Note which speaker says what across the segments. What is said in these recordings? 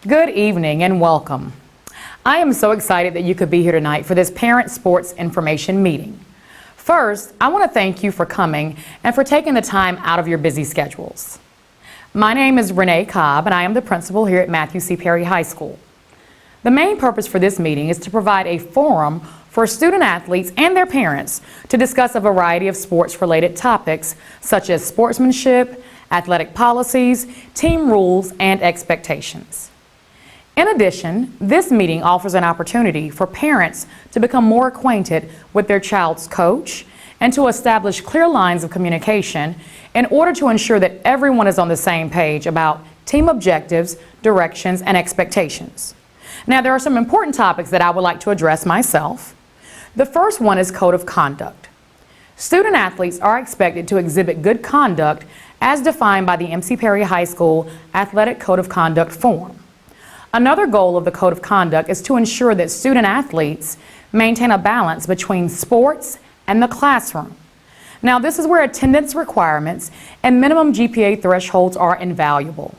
Speaker 1: Good evening and welcome. I am so excited that you could be here tonight for this Parent Sports Information Meeting. First, I want to thank you for coming and for taking the time out of your busy schedules. My name is Renee Cobb and I am the principal here at Matthew C. Perry High School. The main purpose for this meeting is to provide a forum for student athletes and their parents to discuss a variety of sports-related topics such as sportsmanship, athletic policies, team rules, and expectations. In addition, this meeting offers an opportunity for parents to become more acquainted with their child's coach and to establish clear lines of communication in order to ensure that everyone is on the same page about team objectives, directions, and expectations. Now, there are some important topics that I would like to address myself. The first one is code of conduct. Student athletes are expected to exhibit good conduct as defined by the MC Perry High School Athletic Code of Conduct form. Another goal of the Code of Conduct is to ensure that student athletes maintain a balance between sports and the classroom. Now, this is where attendance requirements and minimum GPA thresholds are invaluable.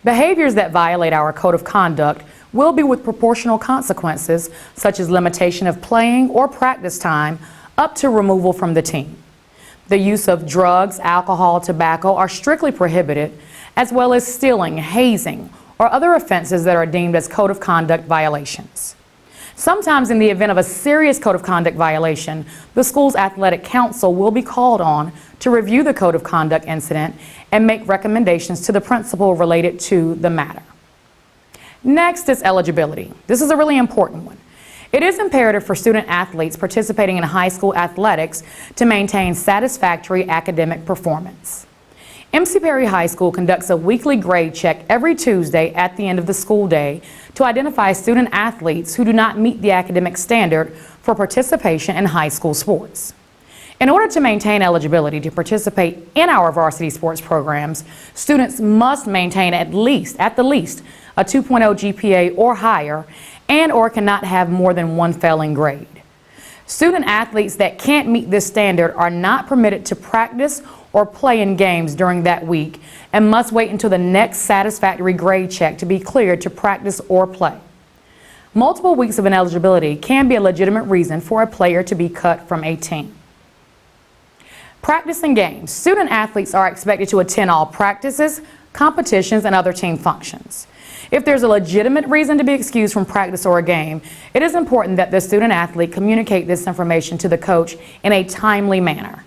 Speaker 1: Behaviors that violate our Code of Conduct will be with proportional consequences, such as limitation of playing or practice time up to removal from the team. The use of drugs, alcohol, tobacco are strictly prohibited, as well as stealing, hazing, or other offenses that are deemed as Code of Conduct violations. Sometimes in the event of a serious Code of Conduct violation, the school's athletic council will be called on to review the Code of Conduct incident and make recommendations to the principal related to the matter. Next is eligibility. This is a really important one. It is imperative for student athletes participating in high school athletics to maintain satisfactory academic performance. MC Perry High School conducts a weekly grade check every Tuesday at the end of the school day to identify student athletes who do not meet the academic standard for participation in high school sports. In order to maintain eligibility to participate in our varsity sports programs, students must maintain at the least a 2.0 GPA or higher and/or cannot have more than one failing grade. Student athletes that can't meet this standard are not permitted to practice or play in games during that week and must wait until the next satisfactory grade check to be cleared to practice or play. Multiple weeks of ineligibility can be a legitimate reason for a player to be cut from a team. Practice and games. Student athletes are expected to attend all practices, competitions, and other team functions. If there's a legitimate reason to be excused from practice or a game, it is important that the student athlete communicate this information to the coach in a timely manner.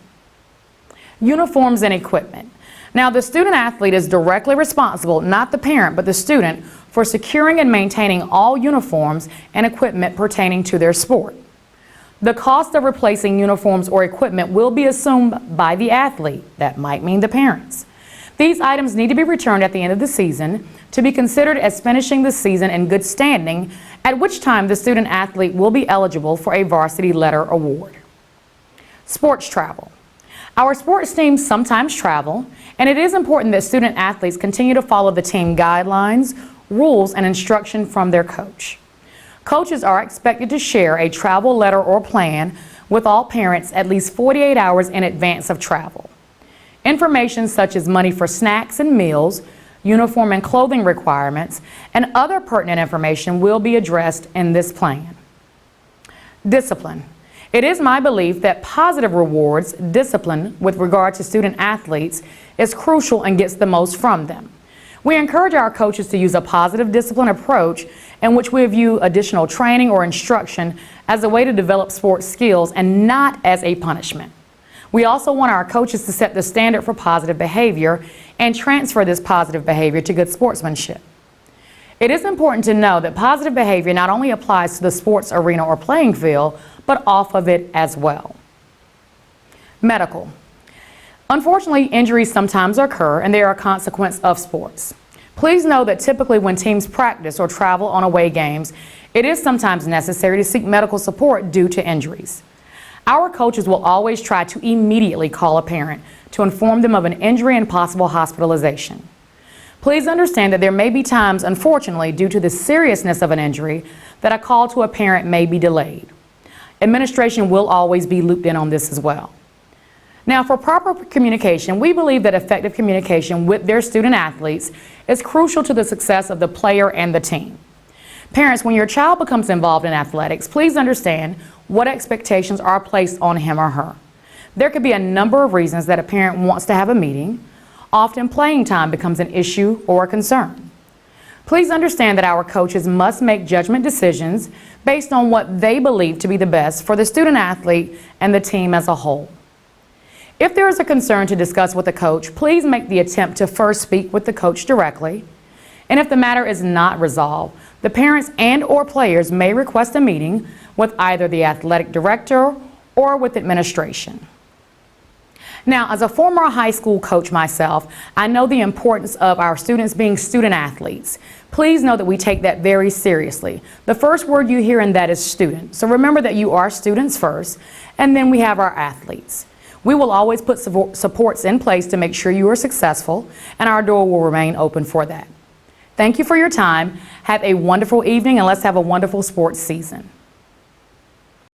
Speaker 1: Uniforms and equipment. Now, the student athlete is directly responsible, not the parent, but the student, for securing and maintaining all uniforms and equipment pertaining to their sport. The cost of replacing uniforms or equipment will be assumed by the athlete. That might mean the parents. These items need to be returned at the end of the season to be considered as finishing the season in good standing, at which time the student athlete will be eligible for a varsity letter award. Sports travel. Our sports teams sometimes travel, and it is important that student athletes continue to follow the team guidelines, rules, and instruction from their coach. Coaches are expected to share a travel letter or plan with all parents at least 48 hours in advance of travel. Information such as money for snacks and meals, uniform and clothing requirements, and other pertinent information will be addressed in this plan. Discipline. It is my belief that positive rewards, discipline with regard to student athletes, is crucial and gets the most from them. We encourage our coaches to use a positive discipline approach in which we view additional training or instruction as a way to develop sports skills and not as a punishment. We also want our coaches to set the standard for positive behavior and transfer this positive behavior to good sportsmanship. It is important to know that positive behavior not only applies to the sports arena or playing field, but off of it as well. Medical. Unfortunately, injuries sometimes occur and they are a consequence of sports. Please know that typically when teams practice or travel on away games, it is sometimes necessary to seek medical support due to injuries. Our coaches will always try to immediately call a parent to inform them of an injury and possible hospitalization. Please understand that there may be times, unfortunately, due to the seriousness of an injury, that a call to a parent may be delayed. Administration will always be looped in on this as well. Now, for proper communication, we believe that effective communication with their student athletes is crucial to the success of the player and the team. Parents, when your child becomes involved in athletics, please understand what expectations are placed on him or her. There could be a number of reasons that a parent wants to have a meeting. Often playing time becomes an issue or a concern. Please understand that our coaches must make judgment decisions based on what they believe to be the best for the student athlete and the team as a whole. If there is a concern to discuss with the coach, please make the attempt to first speak with the coach directly. And if the matter is not resolved, the parents and/or players may request a meeting with either the athletic director or with administration. Now, as a former high school coach myself, I know the importance of our students being student athletes. Please know that we take that very seriously. The first word you hear in that is student. So remember that you are students first, and then we have our athletes. We will always put supports in place to make sure you are successful, and our door will remain open for that. Thank you for your time. Have a wonderful evening, and let's have a wonderful sports season.